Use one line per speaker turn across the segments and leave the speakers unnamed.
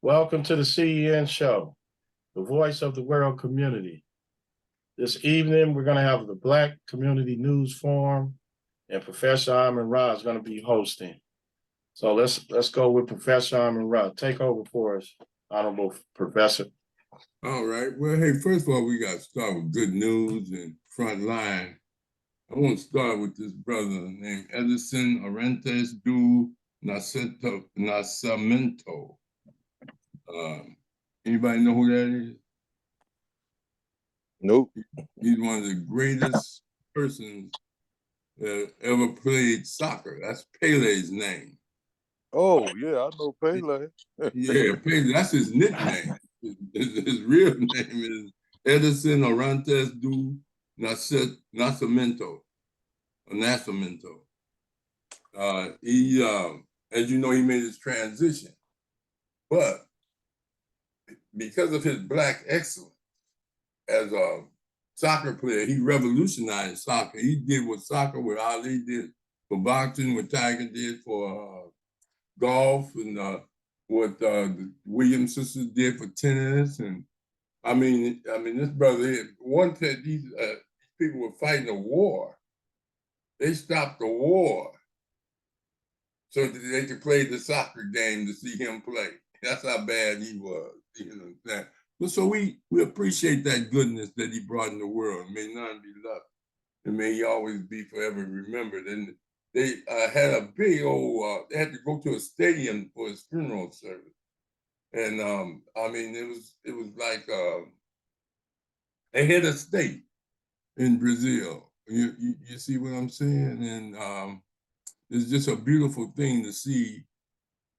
Welcome to the CEN show, the voice of the world community. This evening, we're going to have the Black Community News Forum, and Professor Rahh is going to be hosting. So let's go with Professor Rahh. Take over for us, Honorable Professor.
All right. Well, hey, first of all, we got to start with good news and front line. I want to start with this brother named Edison Orantes do Nascimento. Anybody know who that is?
Nope.
He's one of the greatest persons that ever played soccer. That's Pele's name.
Oh, yeah, I know Pele.
Yeah, Pele, that's his nickname. His real name is Edison Orantes do Nascimento. He, as you know, he made his transition, but because of his Black excellence as a soccer player, he revolutionized soccer. He did what Ali did for boxing, what Tiger did for golf, and what the Williams sisters did for tennis. And I mean, this brother, one said these people were fighting a war. They stopped the war so that they could play the soccer game to see him play. That's how bad he was. You know what I'm saying? But so we appreciate that goodness that he brought in the world. May none be left, and may he always be forever remembered. And they had a big old, they had to go to a stadium for his funeral service. And I mean, it was like a head of state in Brazil. You see what I'm saying? And it's just a beautiful thing to see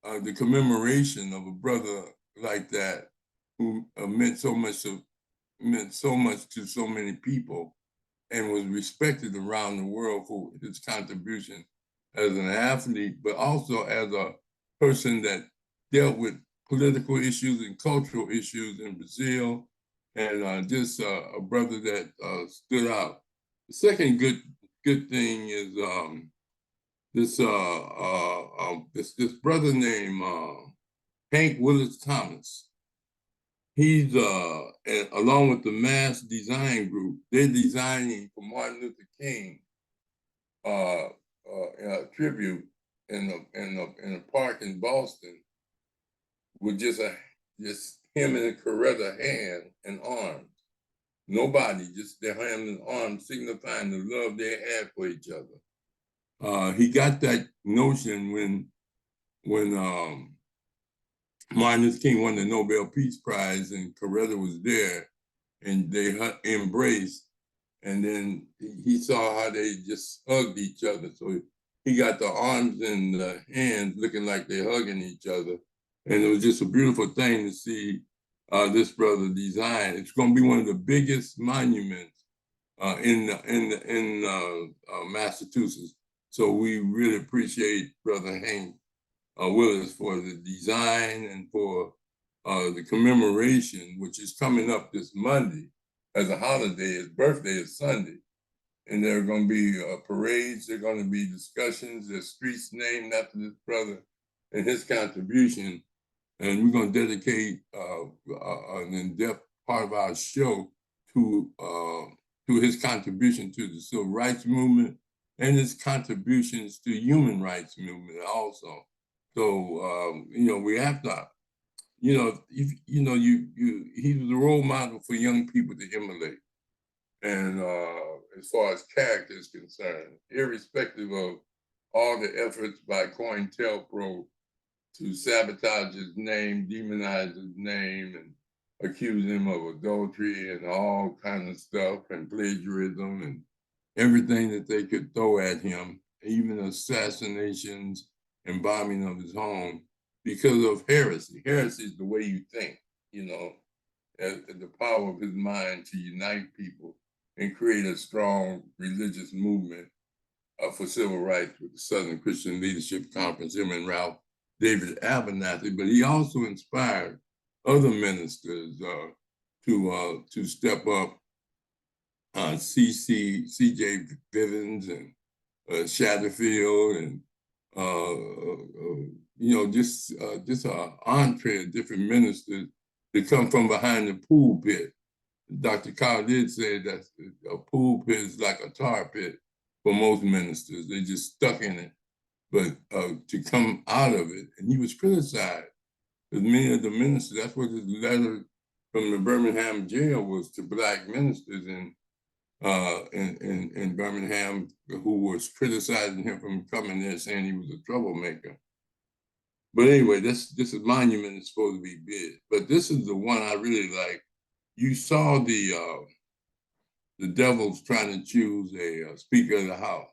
the commemoration of a brother like that who meant so much to so many people and was respected around the world for his contribution as an athlete, but also as a person that dealt with political issues and cultural issues in Brazil, and just a brother that stood out. The second good thing is this brother named Hank Willis Thomas. He's along with the Mass Design Group, they're designing for Martin Luther King a tribute in a park in Boston with just him and Coretta hand and arms. Nobody, just their hand and arms signifying the love they had for each other. He got that notion when Martin Luther King won the Nobel Peace Prize and Coretta was there, and they embraced, and then he saw how they just hugged each other. So he got the arms and the hands looking like they're hugging each other, and it was just a beautiful thing to see this brother design. It's going to be one of the biggest monuments in Massachusetts. So we really appreciate Brother Hank Willis for the design and for the commemoration, which is coming up this Monday as a holiday. His birthday is Sunday. And there are going to be parades, there are going to be discussions, there's streets named after this brother and his contribution. And we're going to dedicate an in-depth part of our show to his contribution to the civil rights movement and his contributions to human rights movement also. So we have to, he was a role model for young people to emulate. And as far as character is concerned, irrespective of all the efforts by COINTELPRO to sabotage his name, demonize his name, and accuse him of adultery and all kinds of stuff and plagiarism and everything that they could throw at him, even assassinations and bombing of his home because of heresy. Heresy is the way you think, the power of his mind to unite people and create a strong religious movement for civil rights with the Southern Christian Leadership Conference, him and Ralph David Abernathy. But he also inspired other ministers to step up, C.J. Bivens and Shatterfield and just an entree of different ministers to come from behind the pulpit. Dr. Carr did say that a pulpit is like a tar pit for most ministers. They just stuck in it. But to come out of it, and he was criticized, because many of the ministers, that's what his letter from the Birmingham jail was to Black ministers in Birmingham who was criticizing him from coming there, saying he was a troublemaker. But anyway, this monument is supposed to be big. But this is the one I really like. You saw the devils trying to choose a Speaker of the House.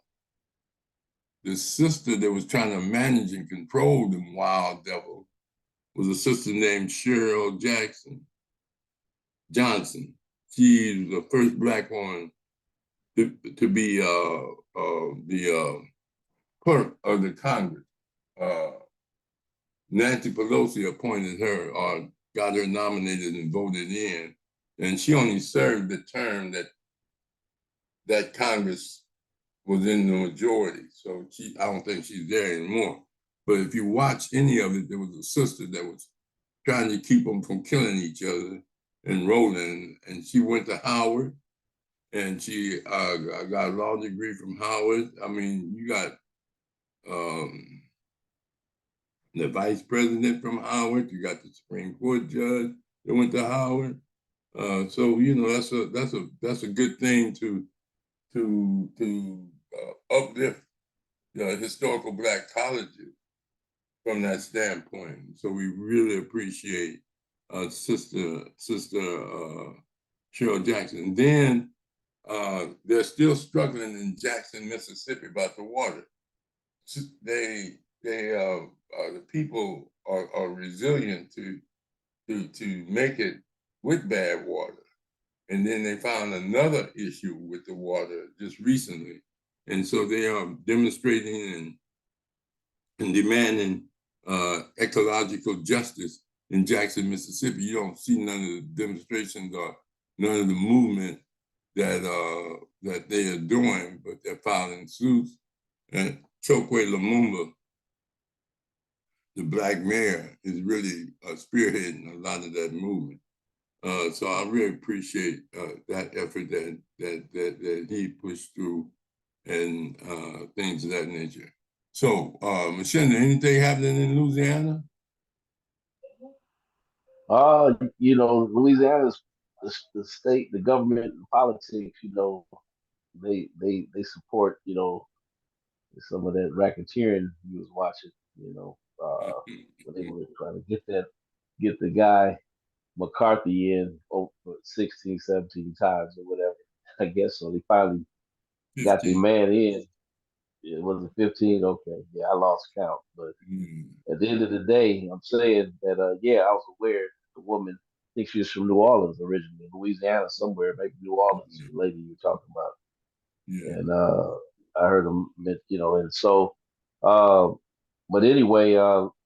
The sister that was trying to manage and control them wild devils was a sister named Cheryl Johnson. She was the first Black woman to be the clerk of the Congress. Nancy Pelosi appointed her or got her nominated and voted in, and she only served the term that Congress was in the majority. So I don't think she's there anymore. But if you watch any of it, there was a sister that was trying to keep them from killing each other and rolling. And she went to Howard, and she got a law degree from Howard. I mean, you got the vice president from Howard. You got the Supreme Court judge that went to Howard. So that's a good thing to uplift historical Black colleges from that standpoint. So we really appreciate Sister Cheryl Jackson. And then they're still struggling in Jackson, Mississippi about the water. The people are resilient to make it with bad water. And then they found another issue with the water just recently. And so they are demonstrating and demanding ecological justice in Jackson, Mississippi. You don't see none of the demonstrations or none of the movement that they are doing, but they're filing suits. And Chokwe Lumumba, the Black mayor, is really spearheading a lot of that movement. So I really appreciate that effort that he pushed through and things of that nature. So, Mchinda, anything happening in Louisiana?
Louisiana's the state, the government, and politics. They support some of that racketeering you was watching. When they were trying to get the guy McCarthy in over 16, 17 times or whatever. I guess so. They finally
15.
got the man in. It was it 15? Okay. Yeah, I lost count. But at the end of the day, I'm saying that, I was aware the woman, I think she was from New Orleans originally, Louisiana somewhere, maybe New Orleans, the lady you're talking about.
Yeah.
And I heard them, and so, uh, but anyway,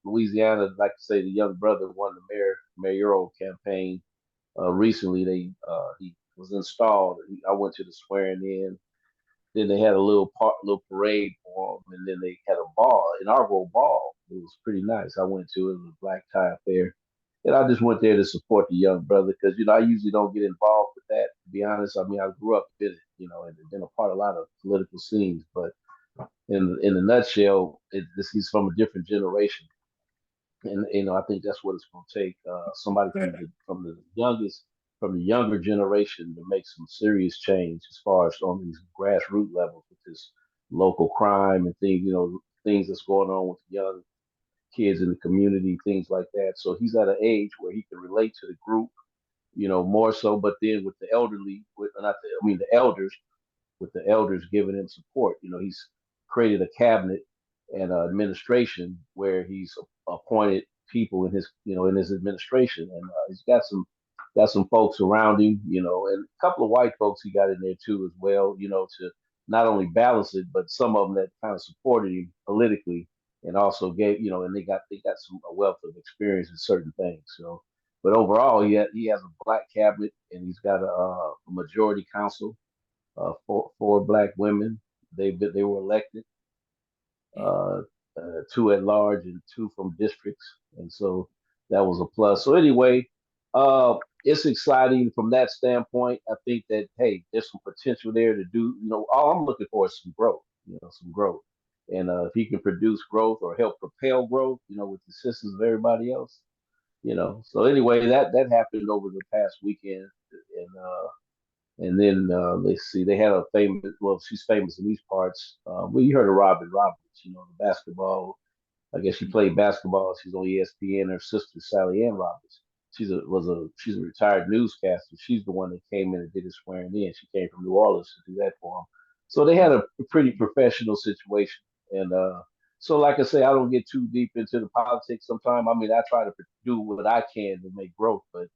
Louisiana, like I say, the young brother won the mayoral campaign recently. He was installed. I went to the swearing in. Then they had a little parade for him, and then they had a inaugural ball. It was pretty nice. I went to it. It was a black tie affair, and I just went there to support the young brother because I usually don't get involved with that. To be honest, I mean I grew up in it, and been a part of a lot of political scenes. But in a nutshell, he's from a different generation, and I think that's what it's going to take. Somebody from the younger generation to make some serious change as far as on these grassroots levels with this local crime and things, things that's going on with young kids in the community, things like that. So he's at an age where he can relate to the group, more so. But then with the elderly, the elders, with the elders giving him support. He's created a cabinet and administration where he's appointed people in his administration, and he's got some folks around him, and a couple of white folks he got in there too as well, to not only balance it, but some of them that kind of supported him politically and also gave, and they got some a wealth of experience in certain things. So, but overall, he has a black cabinet and he's got a majority council, four black women. They were elected. two at large and two from districts, and so that was a plus. So anyway, it's exciting from that standpoint. I think that hey, there's some potential there to do. All I'm looking for is some growth. Some growth, and if he can produce growth or help propel growth, with the assistance of everybody else. So anyway, that happened over the past weekend, and then let's see, they had a famous. Well, she's famous in these parts. Well, you heard of Robin Roberts, the basketball. I guess she played basketball. She's on ESPN. Her sister Sally Ann Roberts. She's a retired newscaster. She's the one that came in and did his swearing in. She came from New Orleans to do that for him. So they had a pretty professional situation. And so, like I say, I don't get too deep into the politics. Sometimes, I mean, I try to do what I can to make growth, but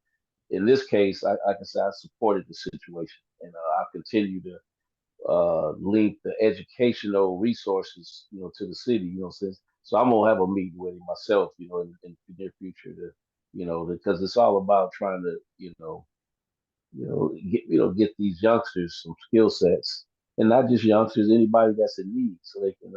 in this case, like I said, I supported the situation, and I continue to link the educational resources, to the city, since so I'm gonna have a meeting with him myself, in the near future to, because it's all about trying to, get these youngsters some skill sets, and not just youngsters, anybody that's in need, so they can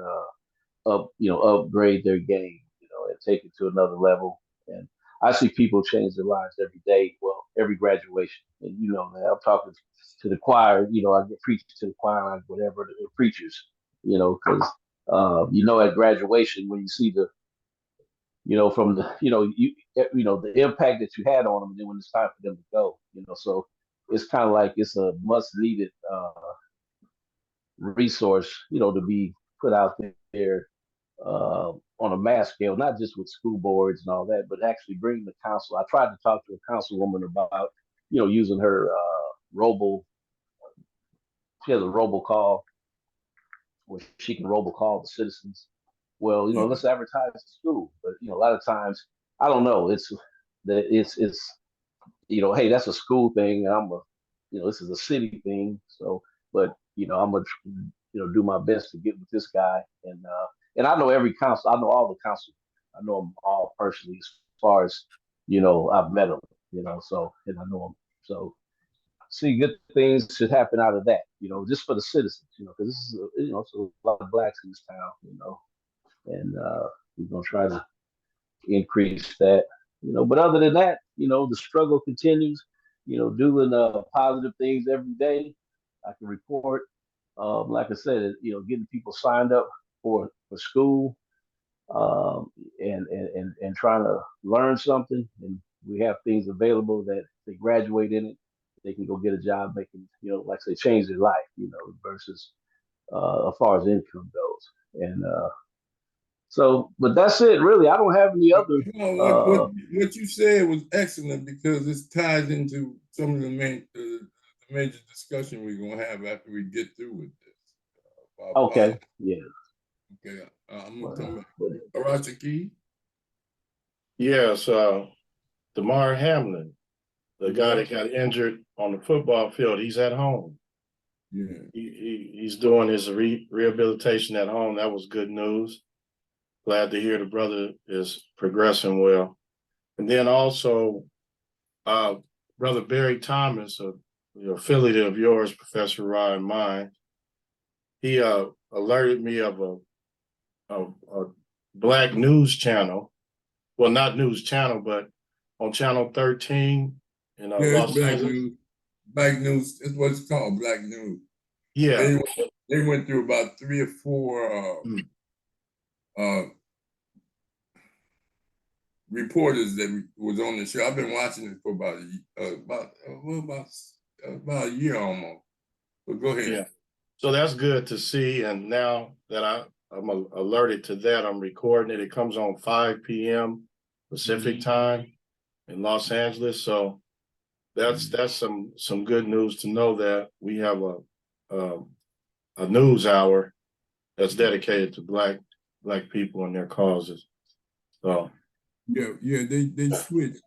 upgrade their game, and take it to another level. And I see people change their lives every day. Well, every graduation, and that I'm talking to the choir. I get preaching to the choir, whatever the preachers. Because at graduation when you see the, from the, the impact that you had on them, and then when it's time for them to go, so it's kind of like it's a much needed resource, to be put out there on a mass scale, not just with school boards and all that, but actually bring the council. I tried to talk to a councilwoman about, using her she has a robocall where she can robocall the citizens. Well, let's advertise the school. But, a lot of times, I don't know. Hey, that's a school thing. And this is a city thing. So, but, I'm going to, do my best to get with this guy. And I know every council, I know all the council. I know them all personally as far as, I've met them, so, and I know them. So, see, good things should happen out of that, just for the citizens, because this is, it's a lot of blacks in this town, and we're going to try to increase that, but other than that, the struggle continues, doing positive things every day. I can report, like I said, getting people signed up for school, and trying to learn something. And we have things available that they graduate in it, they can go get a job, making, like I say, change their life, versus as far as income goes. And so, but that's it, really. I don't have any other.
What you said was excellent because this ties into some of the major discussion we're gonna have after we get through with this.
Okay, yeah.
Okay, I'm gonna come back. Arachaki?
Yes, DeMar Hamlin, the guy that got injured on the football field, he's at home.
Yeah.
He's doing his rehabilitation at home. That was good news. Glad to hear the brother is progressing well. And then also, Brother Barry Thomas, affiliate of yours, Professor Rahh, and mine, he alerted me of a black news channel. Well, not news channel, but on channel 13 in Los
Black
Angeles.
news. Black news is what it's called, black news.
Yeah.
They went through about 3 or 4 reporters that was on the show. I've been watching it for about a year almost. But go ahead.
Yeah. So that's good to see. And now that I'm alerted to that, I'm recording it. It comes on 5 p.m. Pacific time in Los Angeles. So that's some good news to know that we have a news hour that's dedicated to black people and their causes. So
yeah, they switched.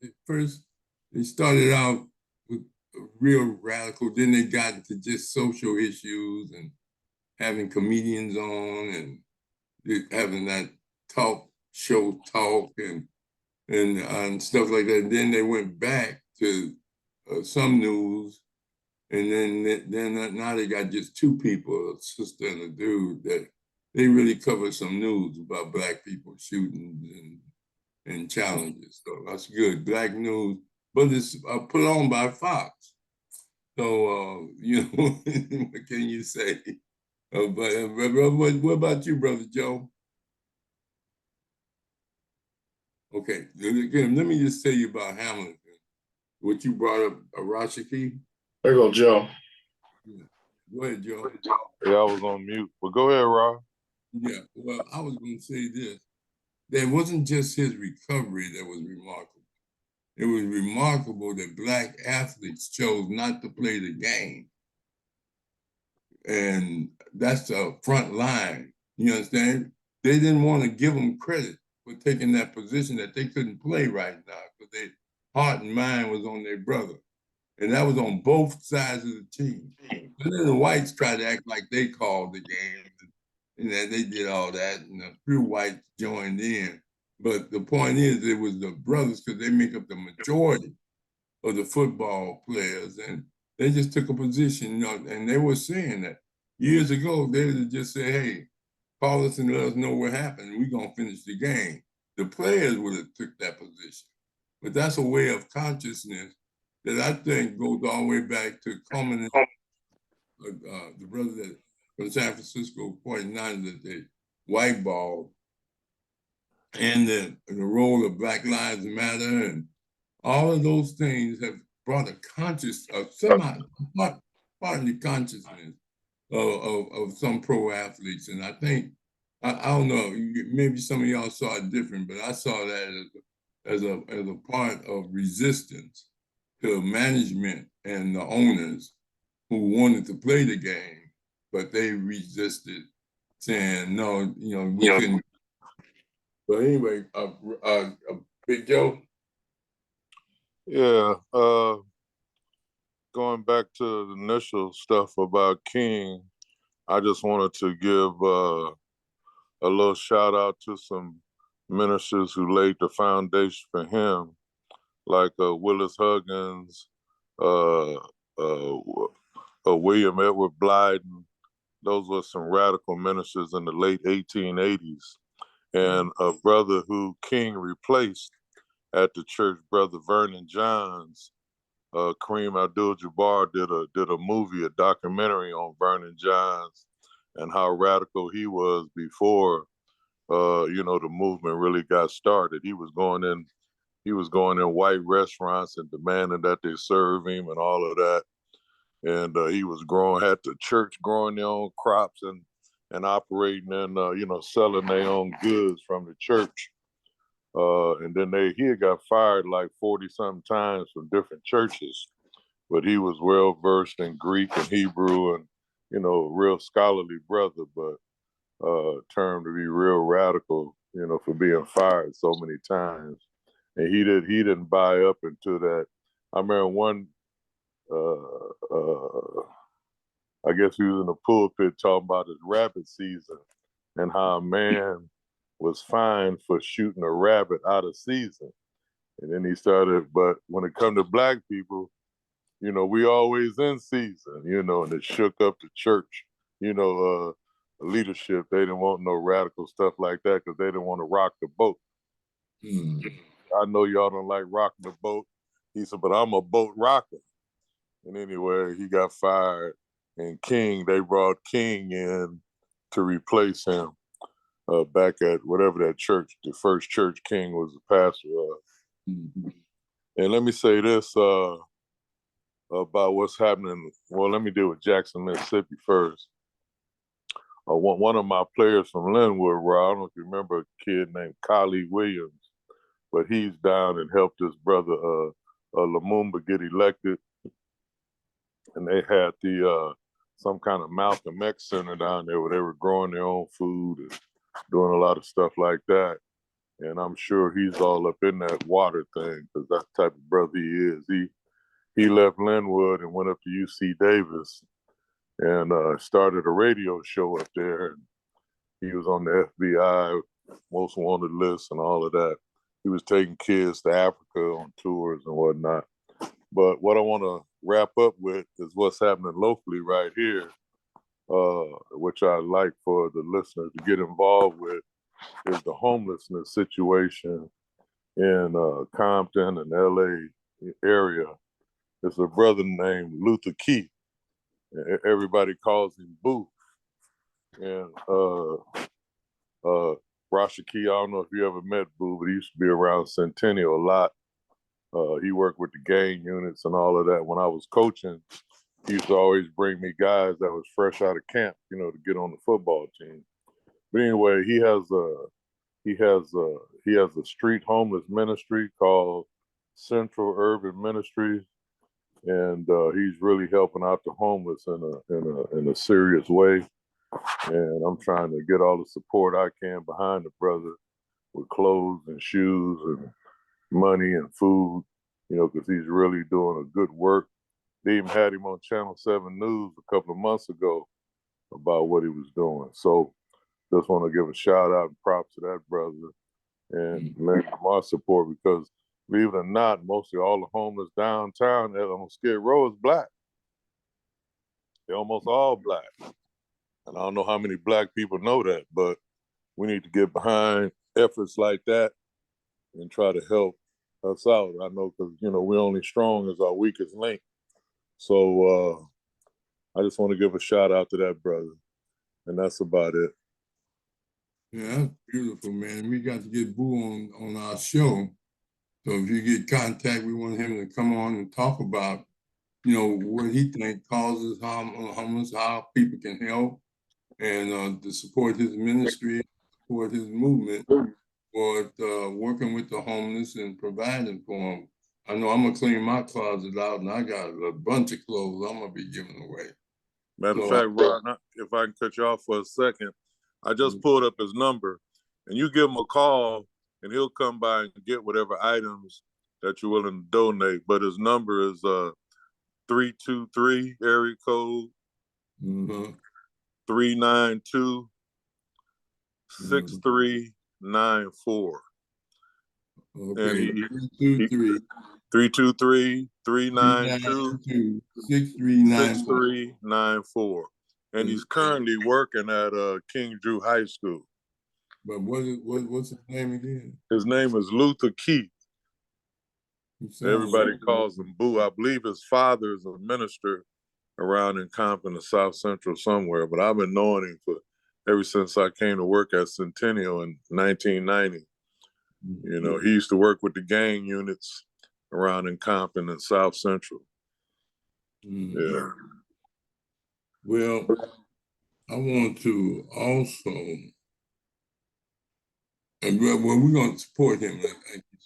At first, they started out with real radical. Then they got into just social issues and having comedians on and having that show talk and stuff like that. And then they went back to some news, and then now they got just 2 people, a sister and a dude, that they really covered some news about Black people shootings and challenges. So that's good. Black news, but it's put on by Fox. So, you know, what can you say? What about you, Brother Joe? Okay, again, let me just tell you about Hamilton. What you brought up, Rashaki?
There you go, Joe.
Yeah. Go ahead, Joe.
Yeah, I was on mute. But go ahead, Rahh.
Yeah, well, I was going to say this. That wasn't just his recovery that was remarkable. It was remarkable that Black athletes chose not to play the game. And that's the front line. You understand? They didn't want to give them credit for taking that position that they couldn't play right now because their heart and mind was on their brother. And that was on both sides of the team. And then the whites tried to act like they called the game. And then they did all that, and a few whites joined in. But the point is, it was the brothers because they make up the majority of the football players, and they just took a position, you know, and they were saying that years ago, they would just say, hey, call us and let us know what happened. We're going to finish the game. The players would have took that position. But that's a way of consciousness that I think goes all the way back to Coleman, the brother that from San Francisco 49ers that they whiteballed, and the role of Black Lives Matter, and all of those things have brought a conscious, partly consciousness of some pro athletes. And I think, I don't know, maybe some of y'all saw it different, but I saw that as a part of resistance to management and the owners who wanted to play the game, but they resisted, saying, no, you know, we couldn't. But anyway, Big Joe.
Yeah, going back to the initial stuff about King, I just wanted to give a little shout out to some ministers who laid the foundation for him, like Willis Huggins, uh, William Edward Blyden. Those were some radical ministers in the late 1880s. And a brother who King replaced at the church, Brother Vernon Johns, Kareem Abdul-Jabbar did a movie, a documentary on Vernon Johns and how radical he was before, you know, the movement really got started. He was going in white restaurants and demanding that they serve him and all of that. And he was had the church growing their own crops and operating and you know, selling their own goods from the church. And then he had got fired like 40 something times from different churches, but he was well versed in Greek and Hebrew and, you know, real scholarly brother, but termed to be real radical, you know, for being fired so many times. And he didn't buy up into that. I remember one, I guess he was in the pulpit talking about his rabbit season and how a man was fined for shooting a rabbit out of season. And then he started, but when it come to Black people, you know, we always in season, you know, and it shook up the church, you know, leadership. They didn't want no radical stuff like that because they didn't want to rock the boat. I know y'all don't like rocking the boat. He said, but I'm a boat rocker. And anyway, he got fired. And they brought King in to replace him back at whatever that church, the first church King was the pastor of. And let me say this about what's happening. Well, let me deal with Jackson, Mississippi first. One of my players from Linwood, where I don't know if you remember a kid named Kali Williams, but he's down and helped his brother Lumumba get elected. And they had some kind of Malcolm X Center down there where they were growing their own food and doing a lot of stuff like that. And I'm sure he's all up in that water thing because that's the type of brother he is. He left Linwood and went up to UC Davis and started a radio show up there. And he was on the FBI most wanted list and all of that. He was taking kids to Africa on tours and whatnot. But what I want to wrap up with is what's happening locally right here. which I'd like for the listeners to get involved with, is the homelessness situation in Compton and LA area. It's a brother named Luther Keith. Everybody calls him Boo. And Rashaki, I don't know if you ever met Boo, but he used to be around Centennial a lot. He worked with the gang units and all of that. When I was coaching, he used to always bring me guys that was fresh out of camp, you know, to get on the football team. But anyway, he has a street homeless ministry called Central Urban Ministries, and he's really helping out the homeless in a serious way. And I'm trying to get all the support I can behind the brother with clothes and shoes and money and food, you know, because he's really doing a good work. They even had him on Channel 7 News a couple of months ago about what he was doing. So just want to give a shout out and props to that brother and lend him our support, because believe it or not, mostly all the homeless downtown on Skid Row is black. They're almost all black. And I don't know how many black people know that, but we need to get behind efforts like that and try to help us out. I know, because, you know, we're only strong as our weakest link. So I just want to give a shout out to that brother. And that's about it.
Yeah, that's beautiful, man. We got to get Boo on our show. So if you get contact, we want him to come on and talk about, you know, what he thinks causes homeless, how people can help, and to support his ministry, support his movement for working with the homeless and providing for them. I know I'm gonna clean my closet out, and I got a bunch of clothes I'm gonna be giving away.
Matter of fact, Ron, if I can cut you off for a second, I just pulled up his number, and you give him a call, and he'll come by and get whatever items that you're willing to donate. But his number is 323 area code 392 6394.
Okay, 323
323-392 6394. And he's currently working at King Drew High School.
But what's his name again?
His name is Luther Keith. Everybody calls him Boo. I believe his father is a minister around in Compton or South Central somewhere, but I've been knowing him ever since I came to work at Centennial in 1990. You know, he used to work with the gang units around in Compton and South Central. Yeah.
Well, I want to also, and well, we're going to support him, like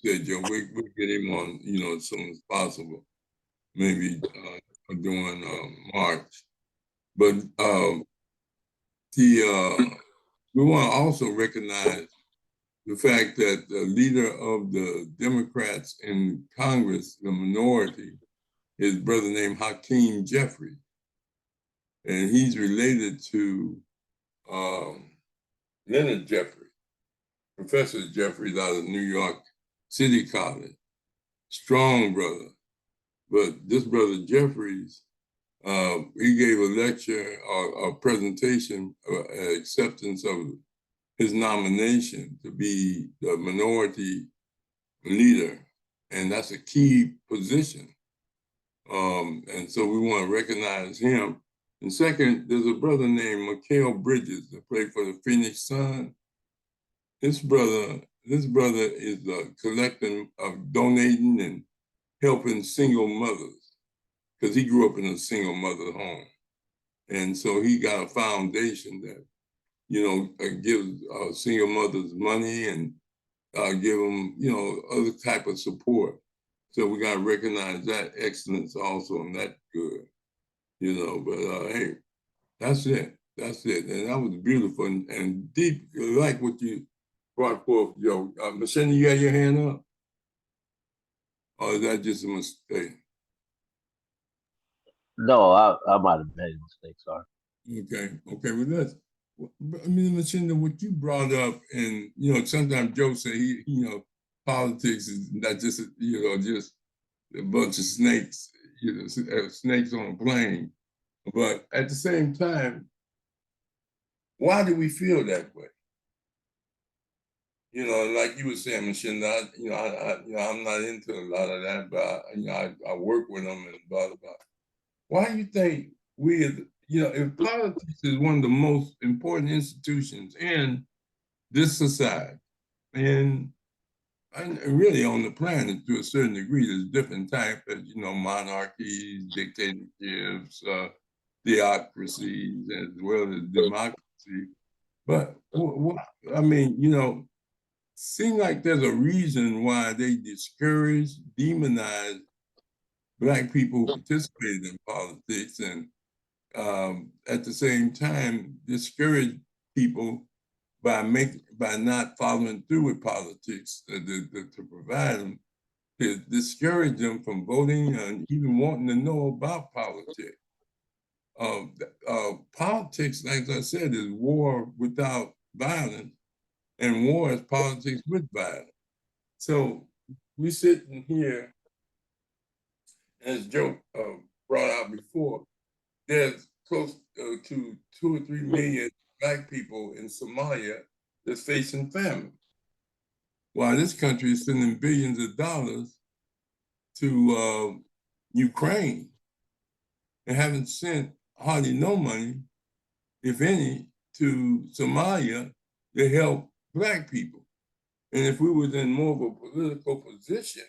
you said, Joe. We'll get him on, you know, as soon as possible, maybe during March. But we want to also recognize the fact that the leader of the Democrats in Congress, the minority, is a brother named Hakeem Jeffrey. And he's related to Leonard Jeffrey, Professor Jeffries out of New York City College. Strong brother. But this brother Jeffries, he gave a lecture or a presentation, acceptance of his nomination to be the minority leader. And that's a key position. And so we want to recognize him. And second, there's a brother named Mikal Bridges that played for the Phoenix Suns. This brother is collecting, donating and helping single mothers, because he grew up in a single mother home. And so he got a foundation that, you know, gives single mothers money and give them, you know, other type of support. So we got to recognize that excellence also, and that's good, you know. But hey, that's it. That's it. And that was beautiful and deep, like what you brought forth, Joe. Mchinda, you got your hand up? Or is that just a mistake?
No, I might have made a mistake. Sorry.
Okay. Well, that's. I mean, Mchinda, what you brought up, and you know, sometimes Joe said you know, politics is not just you know just a bunch of snakes, you know, snakes on a plane. But at the same time, Why do we feel that way? You know, like you were saying, Mchinda, I'm not into a lot of that, but I work with them and blah blah blah. Why do you think we, if politics is one of the most important institutions in this society, and really on the planet to a certain degree, there's different types of, monarchies, dictatorships, theocracies, as well as democracy. But I mean, seem like there's a reason why they discourage, demonize Black people who participated in politics, and at the same time discourage people by not following through with politics to provide them, to discourage them from voting and even wanting to know about politics. Politics, like I said, is war without violence, and war is politics with violence. So we sitting here, as Joe brought out before, there's close to 2 or 3 million Black people in Somalia that's facing famine, while this country is sending billions of dollars to Ukraine and haven't sent hardly no money, if any, to Somalia to help Black people. And if we was in more of a political position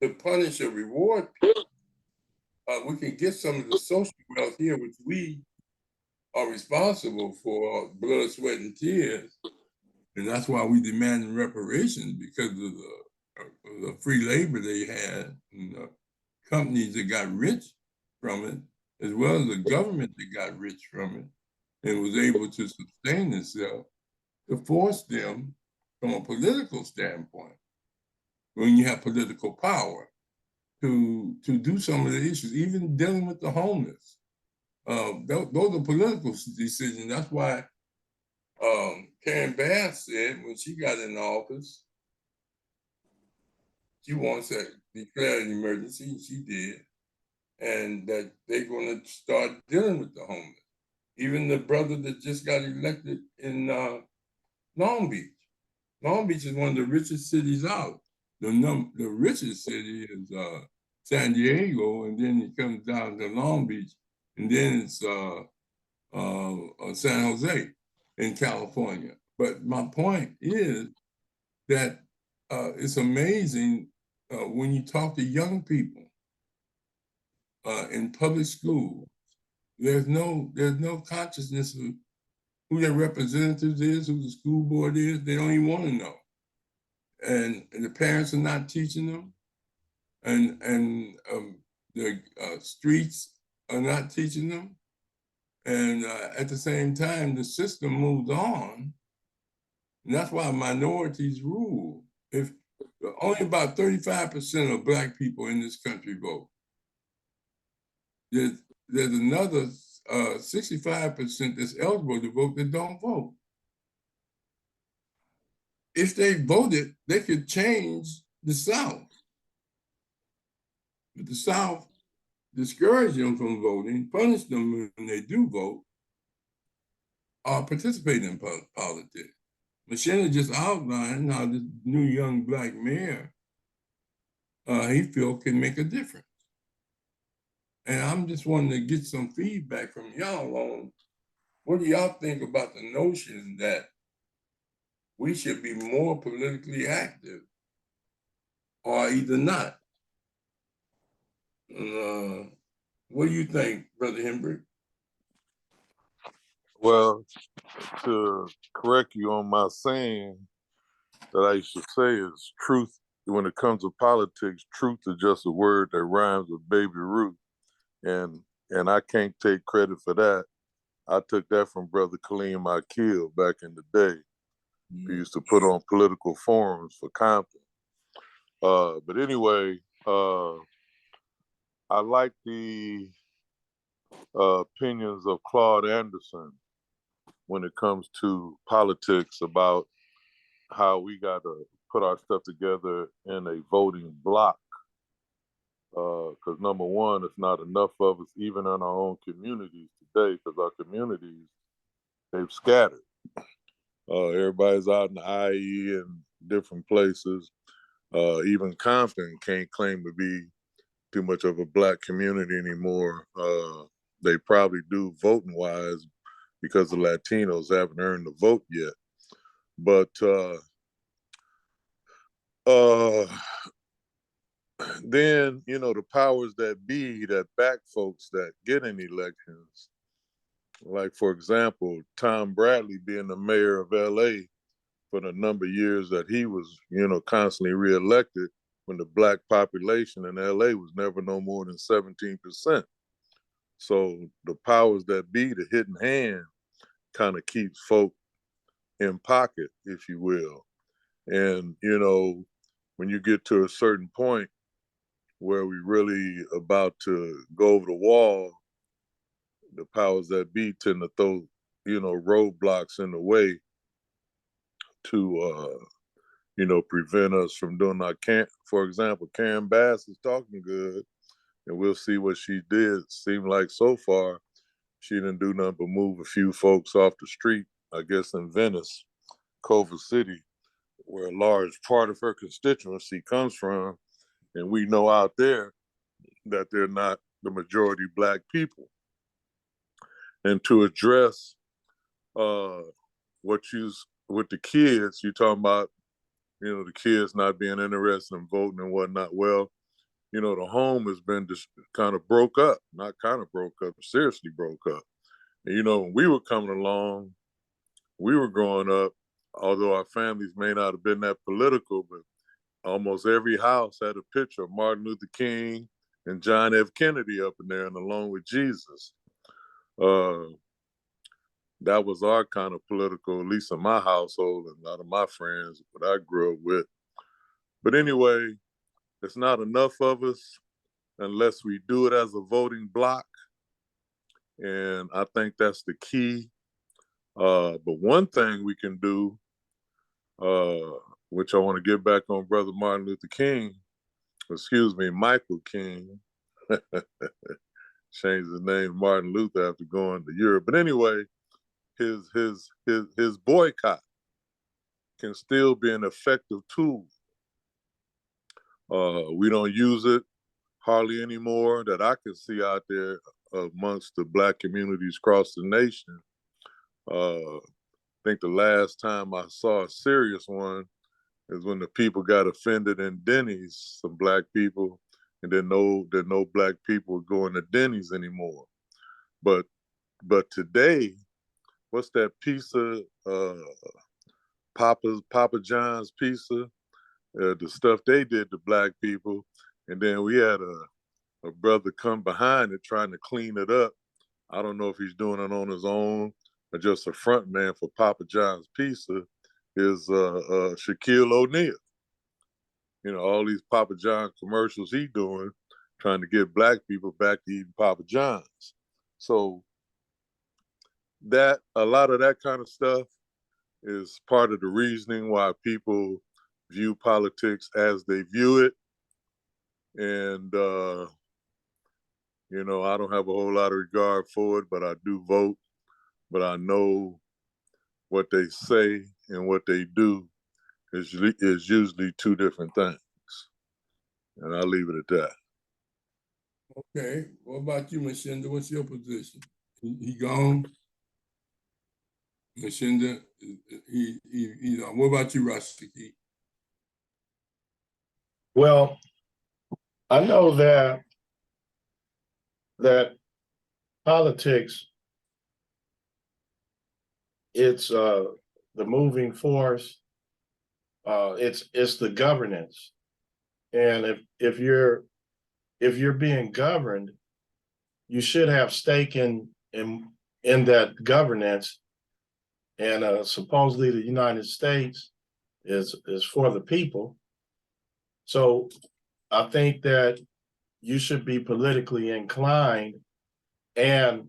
to punish or reward people, we can get some of the social wealth here, which we are responsible for, blood, sweat, and tears. And that's why we demand reparations, because of the free labor they had, and the companies that got rich from it, as well as the government that got rich from it and was able to sustain itself, to force them from a political standpoint, when you have political power, to do some of the issues, even dealing with the homeless. Those are political decisions. That's why Karen Bass said when she got in office, she wants to declare an emergency, and she did, and that they're going to start dealing with the homeless. Even the brother that just got elected in Long Beach. Long Beach is one of the richest cities out. The richest city is San Diego, and then it comes down to Long Beach, and then it's San Jose in California. But my point is that it's amazing when you talk to young people in public school. There's no consciousness of who their representatives is, who the school board is. They don't even want to know, and the parents are not teaching them, and the streets are not teaching them, and at the same time, the system moves on, and that's why minorities rule. If only about 35% of Black people in this country vote, there's another 65% that's eligible to vote that don't vote. If they voted, they could change the South. But the South discourage them from voting, punish them when they do vote, or participate in politics. Mchinda just outlined how this new young Black mayor, he feels can make a difference. And I'm just wanting to get some feedback from y'all on what do y'all think about the notion that we should be more politically active or either not? What do you think, Brother Hembrick?
Well, to correct you on my saying that I used to say is truth. When it comes to politics, truth is just a word that rhymes with Baby Ruth. And I can't take credit for that. I took that from Brother Kaleem Akil back in the day. He used to put on political forums for Compton. But anyway, I like the opinions of Claude Anderson when it comes to politics, about how we got to put our stuff together in a voting block. Because number one, it's not enough of us, even in our own communities today, because our communities they've scattered. Everybody's out in the IE and different places. Even Compton can't claim to be too much of a black community anymore. They probably do voting wise because the Latinos haven't earned the vote yet. But then, the powers that be that back folks that get in elections, like, for example, Tom Bradley being the mayor of LA for the number of years that he was, constantly reelected when the black population in LA was never no more than 17%. So the powers that be, the hidden hand, kind of keeps folk in pocket, if you will. And, when you get to a certain point where we really about to go over the wall, the powers that be tend to throw, roadblocks in the way to, prevent us from doing our for example, Karen Bass is talking good, and we'll see what she did. Seemed like so far, she didn't do nothing but move a few folks off the street, I guess in Venice, Culver City, where a large part of her constituency comes from. And we know out there that they're not the majority black people. And to address with the kids, you're talking about, the kids not being interested in voting and whatnot. Well, the home has been just kind of broke up, not kind of broke up, seriously broke up. And, when we were coming along, we were growing up, although our families may not have been that political, but almost every house had a picture of Martin Luther King and John F. Kennedy up in there, and along with Jesus. That was our kind of political, at least in my household and a lot of my friends, what I grew up with. But anyway, it's not enough of us unless we do it as a voting block. And I think that's the key. But one thing we can do, which I want to get back on Brother Martin Luther King, Michael King, changed his name to Martin Luther after going to Europe. But anyway, his boycott can still be an effective tool. We don't use it hardly anymore that I can see out there amongst the black communities across the nation. I think the last time I saw a serious one is when the people got offended in Denny's, some black people, and then no black people were going to Denny's anymore. But today, what's that pizza? Papa John's pizza, the stuff they did to black people, and then we had a brother come behind it trying to clean it up. I don't know if he's doing it on his own or just a front man for Papa John's pizza. Is Shaquille O'Neal. All these Papa John commercials he doing, trying to get black people back to eating Papa John's. So that a lot of that kind of stuff is part of the reasoning why people view politics as they view it. And, I don't have a whole lot of regard for it, but I do vote. But I know what they say and what they do is usually two different things. And I'll leave it at that.
Okay. What about you, Mchinda? What's your position? He gone? Mchinda, what about you, Rashiki?
Well, I know that politics, it's the moving force. It's the governance, and if you're being governed, you should have stake in that governance. And supposedly the United States is for the people. So I think that you should be politically inclined and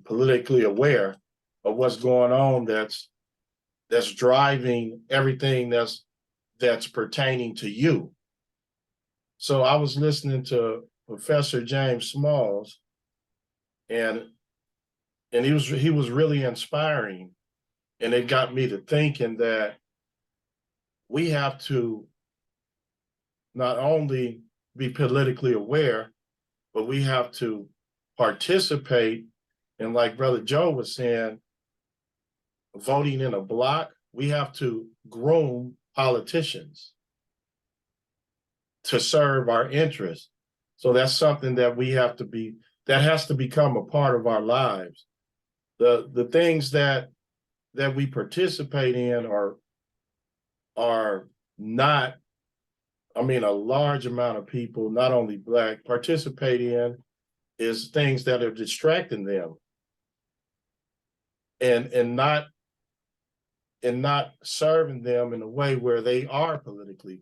politically aware of what's going on that's driving everything that's pertaining to you. So I was listening to Professor James Smalls, and he was really inspiring. And it got me to thinking that we have to not only be politically aware, but we have to participate. And like Brother Joe was saying, voting in a block, we have to groom politicians to serve our interests. So that's something that we have to be, that has to become a part of our lives. The things that we participate in are not, I mean, a large amount of people, not only Black, participate in is things that are distracting them and not serving them in a way where they are politically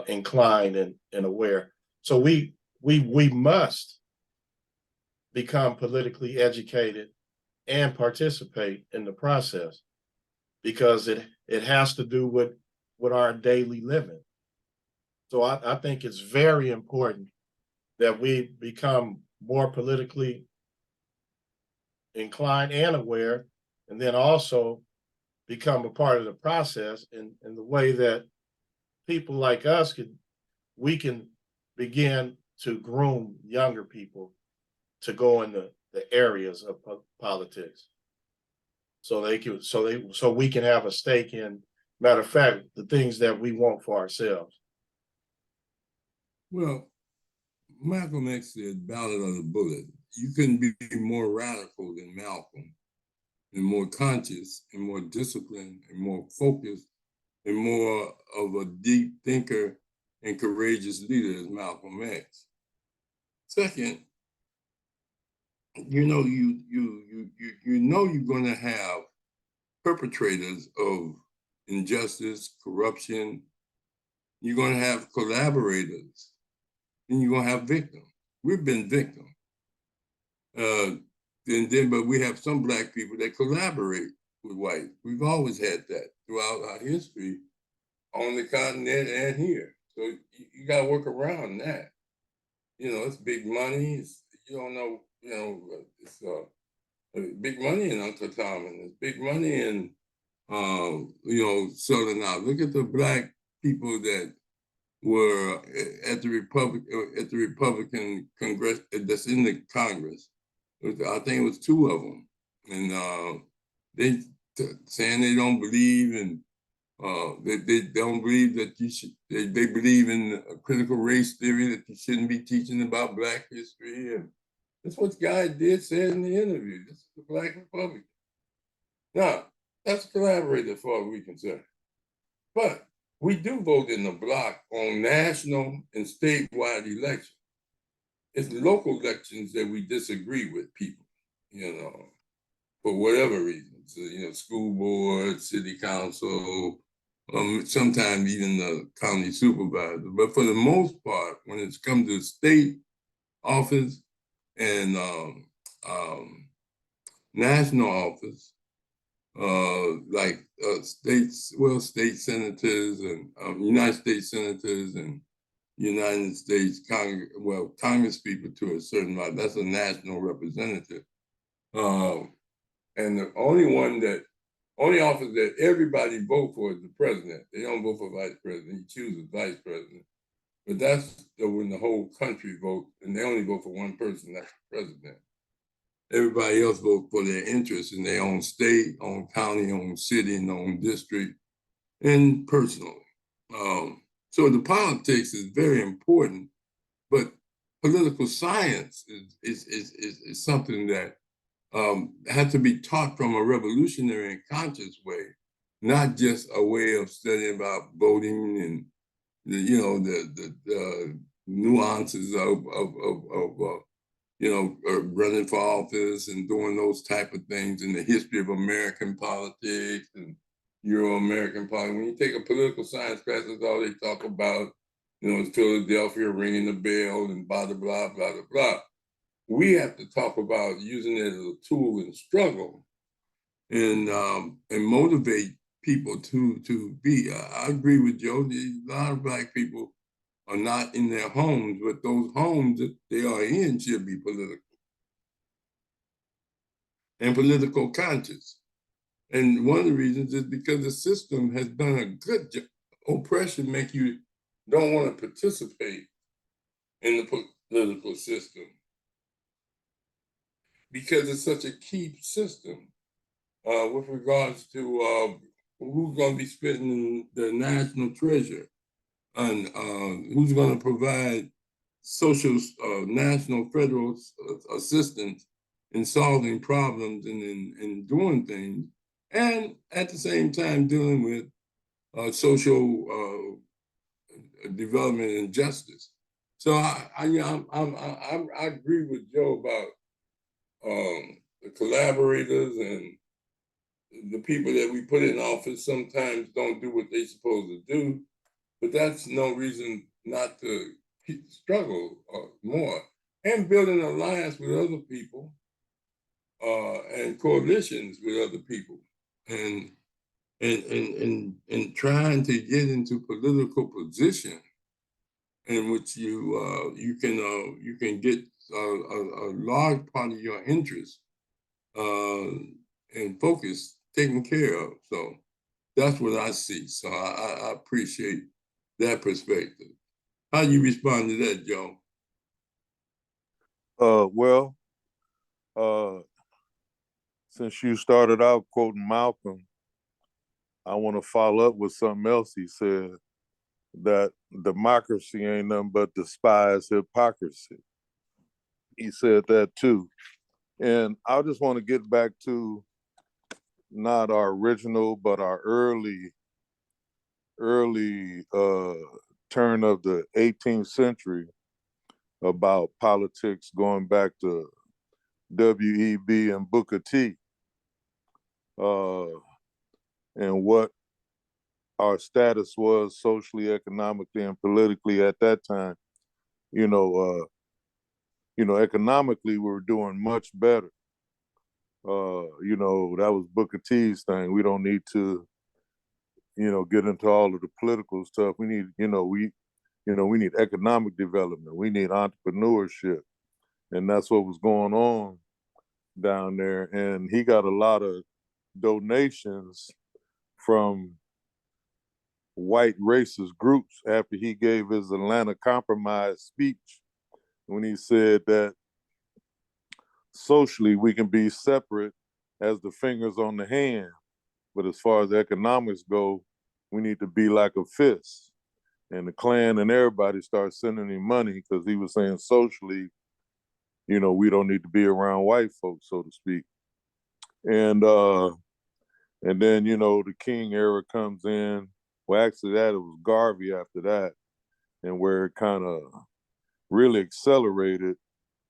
inclined and aware. So we must become politically educated and participate in the process, because it has to do with our daily living. So I think it's very important that we become more politically inclined and aware, and then also become a part of the process in the way that people like us we can begin to groom younger people to go in the areas of politics, so we can have a stake in, matter of fact, the things that we want for ourselves.
Well, Malcolm X said, "Ballot of the bullet." You couldn't be more radical than Malcolm, and more conscious, and more disciplined, and more focused, and more of a deep thinker and courageous leader as Malcolm X. Second, you know you're going to have perpetrators of injustice, corruption. You're going to have collaborators, and you're going to have victims. We've been victims. But we have some Black people that collaborate with white. We've always had that throughout our history on the continent and here. So you got to work around that. You know, it's big money. You don't know, it's big money in Uncle Tom, and it's big money in, selling out. Look at the Black people that were at the Republican Congress, that's in the Congress. I think it was two of them, and they saying they don't believe in, they don't believe that you should. They believe in critical race theory, that you shouldn't be teaching about Black history, and that's what the guy did said in the interview. This is the Black Republican. Now that's a collaborator as far as we're concerned, but we do vote in the block on national and statewide elections. It's local elections that we disagree with people, for whatever reasons. School board, city council, sometimes even the county supervisor. But for the most part, when it's come to state office and national office, state senators and United States senators and United States Congress people to a certain amount. That's a national representative. And the only office that everybody vote for is the president. They don't vote for vice president. He chooses vice president. But that's when the whole country votes, and they only vote for one person, that's the president. Everybody else votes for their interests in their own state, own county, own city, and own district, and personally. So the politics is very important, but political science is something that had to be taught from a revolutionary and conscious way, not just a way of studying about voting and the nuances of running for office and doing those type of things, in the history of American politics and Euro-American politics. When you take a political science class, that's all they talk about. It's Philadelphia ringing the bell and blah, blah, blah, blah, blah. We have to talk about using it as a tool in struggle and motivate people to be. I agree with Joe. A lot of Black people are not in their homes, but those homes that they are in should be political and political conscious. And one of the reasons is because the system has done a good job. Oppression make you don't want to participate in the political system because it's such a key system with regards to who's going to be spending the national treasure and who's going to provide social, national, federal assistance in solving problems and in doing things, and at the same time dealing with social development and justice. So I agree with Joe about the collaborators and the people that we put in office sometimes don't do what they're supposed to do, but that's no reason not to struggle more and build an alliance with other people and coalitions with other people and trying to get into political position in which you can get a large part of your interest and focus taken care of. So that's what I see. So I appreciate that perspective. How you respond to that, Joe?
Well, since you started out quoting Malcolm, I want to follow up with something else he said, that democracy ain't nothing but despised hypocrisy. He said that too. And I just want to get back to not our original, but our early turn of the 18th century about politics going back to W.E.B. and Booker T. And what our status was socially, economically, and politically at that time. Economically, we were doing much better. That was Booker T's thing. We don't need to, get into all of the political stuff. We need, we need economic development. We need entrepreneurship. And that's what was going on down there. And he got a lot of donations from white racist groups after he gave his Atlanta Compromise speech, when he said that socially we can be separate as the fingers on the hand, but as far as economics go, we need to be like a fist. And the Klan and everybody started sending him money because he was saying socially, we don't need to be around white folks, so to speak. And then, the King era comes in. Well, actually, it was Garvey after that, and where it kind of really accelerated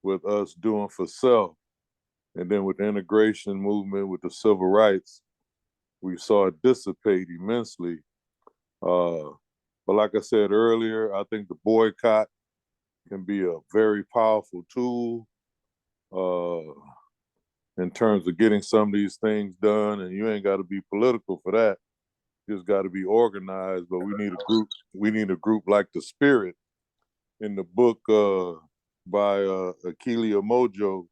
with us doing for self. And then with the integration movement, with the civil rights, we saw it dissipate immensely. But like I said earlier, I think the boycott can be a very powerful tool in terms of getting some of these things done. And you ain't got to be political for that. You just got to be organized. But we need a group. We need a group like the Spirit in the book by Akilia Mojo.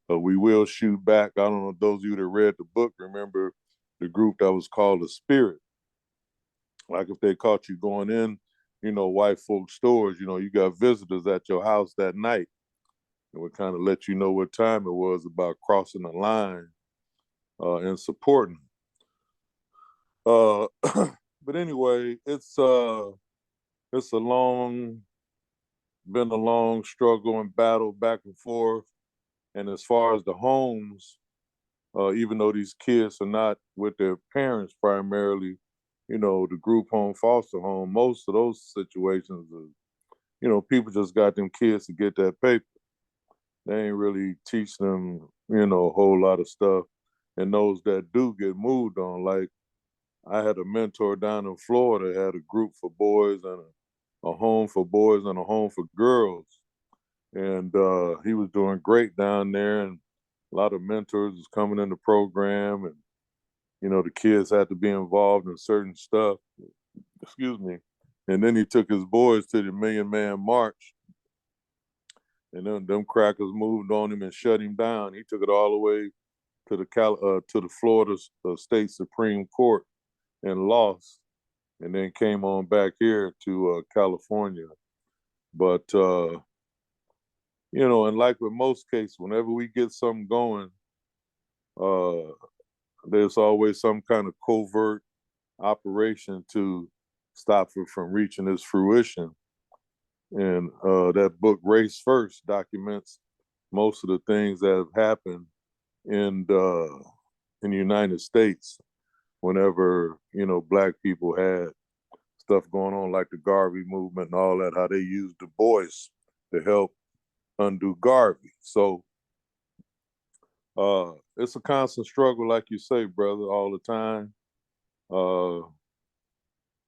We Will Shoot Back. I don't know if those of you that read the book remember the group that was called the Spirit. Like if they caught you going in, white folk stores, you got visitors at your house that night. It would kind of let you know what time it was about crossing the line and supporting. But anyway, it's been a long struggle and battle back and forth. And as far as the homes, even though these kids are not with their parents primarily, the group home, foster home, most of those situations are, people just got them kids to get that paper. They ain't really teach them, a whole lot of stuff. And those that do get moved on, like I had a mentor down in Florida, had a group for boys and a home for boys and a home for girls. And he was doing great down there, and a lot of mentors was coming in the program, and the kids had to be involved in certain stuff. Excuse me. And then he took his boys to the Million Man March, and then them crackers moved on him and shut him down. He took it all the way to the Florida State Supreme Court and lost, and then came on back here to California. But you know, and like with most cases, whenever we get something going, there's always some kind of covert operation to stop it from reaching its fruition. And that book, Race First, documents most of the things that have happened in the United States whenever, you know, Black people had stuff going on, like the Garvey movement and all that, how they used Du Bois to help undo Garvey. So it's a constant struggle, like you say, brother, all the time.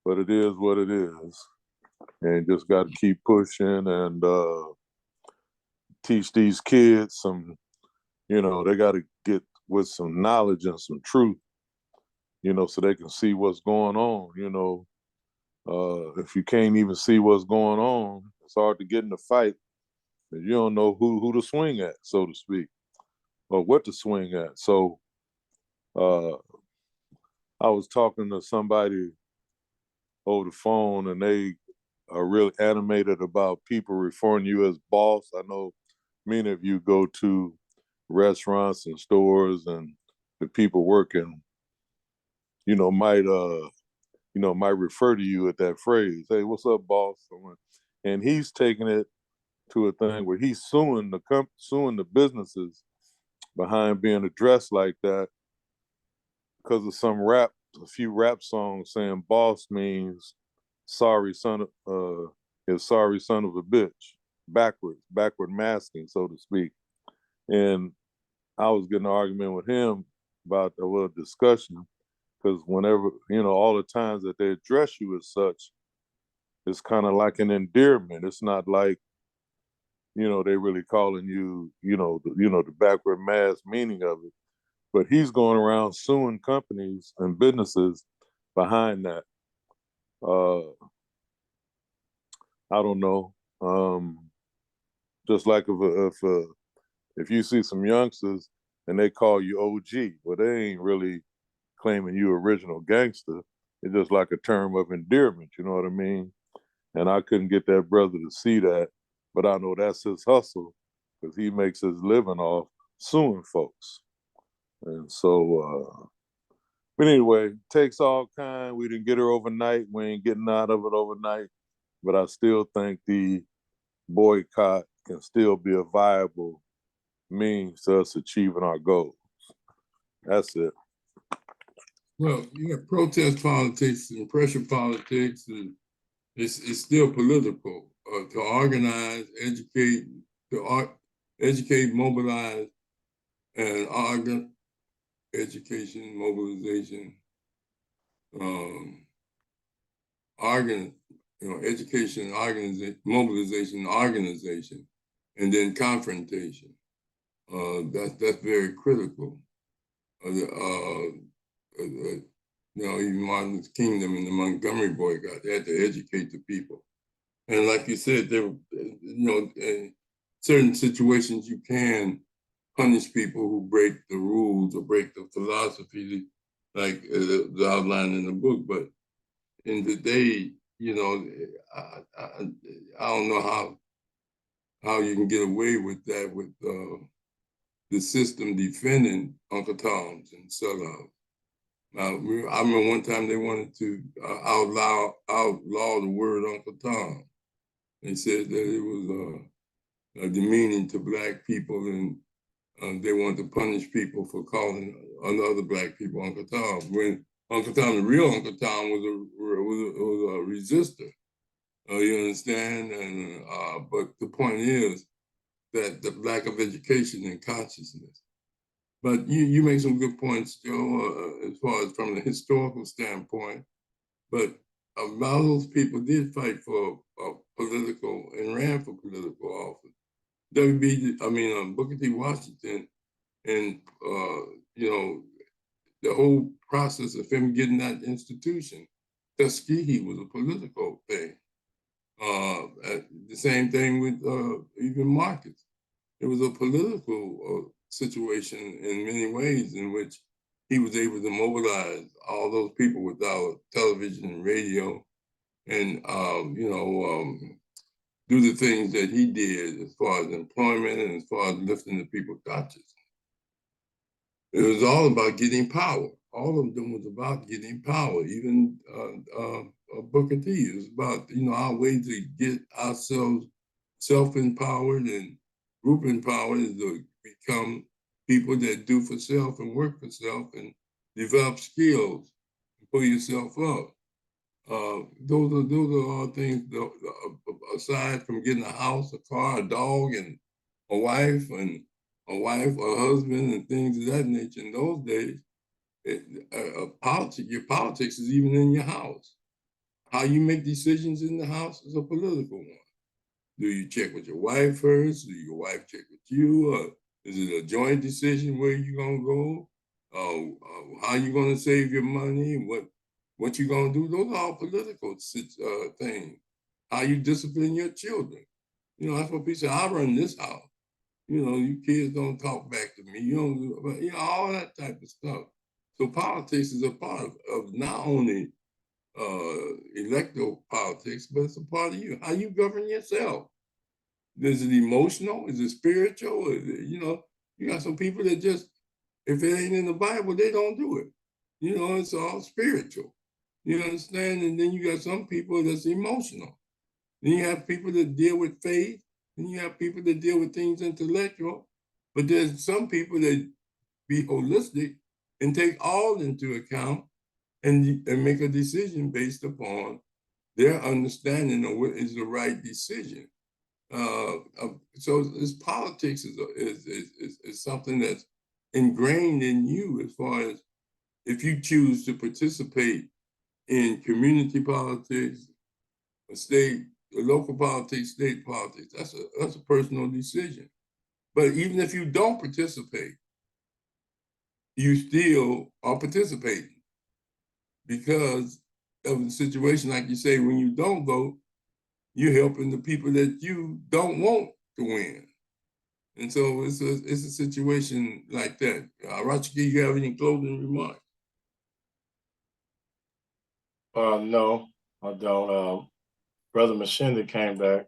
But it is what it is. And just got to keep pushing and teach these kids some, you know, they got to get with some knowledge and some truth, you know, so they can see what's going on, you know. If you can't even see what's going on, it's hard to get in the fight if you don't know who to swing at, so to speak, or what to swing at. So I was talking to somebody over the phone, and they are really animated about people referring to you as boss. I know many of you go to restaurants and stores, and the people working, you know, might refer to you at that phrase. Hey, what's up, boss? And he's taking it to a thing where he's suing the businesses behind being addressed like that because of a few rap songs saying boss means sorry son of a bitch, backward masking, so to speak. And I was getting an argument with him about a little discussion, because whenever, you know, all the times that they address you as such, it's kind of like an endearment. It's not like, you know, they really calling you, the backward mass meaning of it. But he's going around suing companies and businesses behind that. I don't know. Just like if you see some youngsters and they call you OG, well, they ain't really claiming you original gangster. It's just like a term of endearment, you know what I mean? And I couldn't get that brother to see that, but I know that's his hustle, because he makes his living off suing folks. And so, but anyway, takes all kind. We didn't get her overnight. We ain't getting out of it overnight. But I still think the boycott can still be a viable means to us achieving our goals. That's it.
Well, you have protest politics and pressure politics, and it's still political. To organize, educate, mobilize, and argue, education, mobilization, education, mobilization, organization, and then confrontation. That's very critical. Even Martin Luther King and the Montgomery boycott, they had to educate the people. And like you said, in certain situations you can punish people who break the rules or break the philosophy, like the outline in the book. But in the day, I don't know how you can get away with that with the system defending Uncle Tom's and sellouts. I remember one time they wanted to outlaw the word Uncle Tom. They said that it was demeaning to Black people, and they wanted to punish people for calling other Black people Uncle Tom. When Uncle Tom, the real Uncle Tom, was a resistor. You understand? And but the point is that the lack of education and consciousness. But you make some good points, Joe, as far as from the historical standpoint. But a lot of those people did fight for political and ran for political office. Booker T. Washington, and the whole process of him getting that institution, Tuskegee was a political thing. The same thing with even Marcus. It was a political situation in many ways in which he was able to mobilize all those people without television and radio and, do the things that he did as far as employment and as far as lifting the people's consciousness. It was all about getting power. All of them was about getting power. Even Booker T is about our way to get ourselves self-empowered and group empowered is to become people that do for self and work for self and develop skills and pull yourself up. Those are all things aside from getting a house, a car, a dog, and a wife, a husband, and things of that nature. In those days, your politics is even in your house. How you make decisions in the house is a political one. Do you check with your wife first? Do your wife check with you? Or is it a joint decision where you're gonna go? How you gonna save your money? What you gonna do? Those are all political things. How you discipline your children? That's what people say. I run this house. You kids don't talk back to me. You don't do, but all that type of stuff. So politics is a part of not only electoral politics, but it's a part of you. How you govern yourself. Is it emotional? Is it spiritual? You got some people that just, if it ain't in the Bible, they don't do it. It's all spiritual. You understand? And then you got some people that's emotional. Then you have people that deal with faith, and you have people that deal with things intellectual. But there's some people that be holistic and take all into account and make a decision based upon their understanding of what is the right decision. So this politics is something that's ingrained in you as far as if you choose to participate in community politics, local politics, state politics. That's a personal decision. But even if you don't participate, you still are participating because of the situation, like you say, when you don't vote, you're helping the people that you don't want to win. And so it's a situation like that. Rachiki, you have any closing remarks?
No, I don't. Brother Mchinda came back.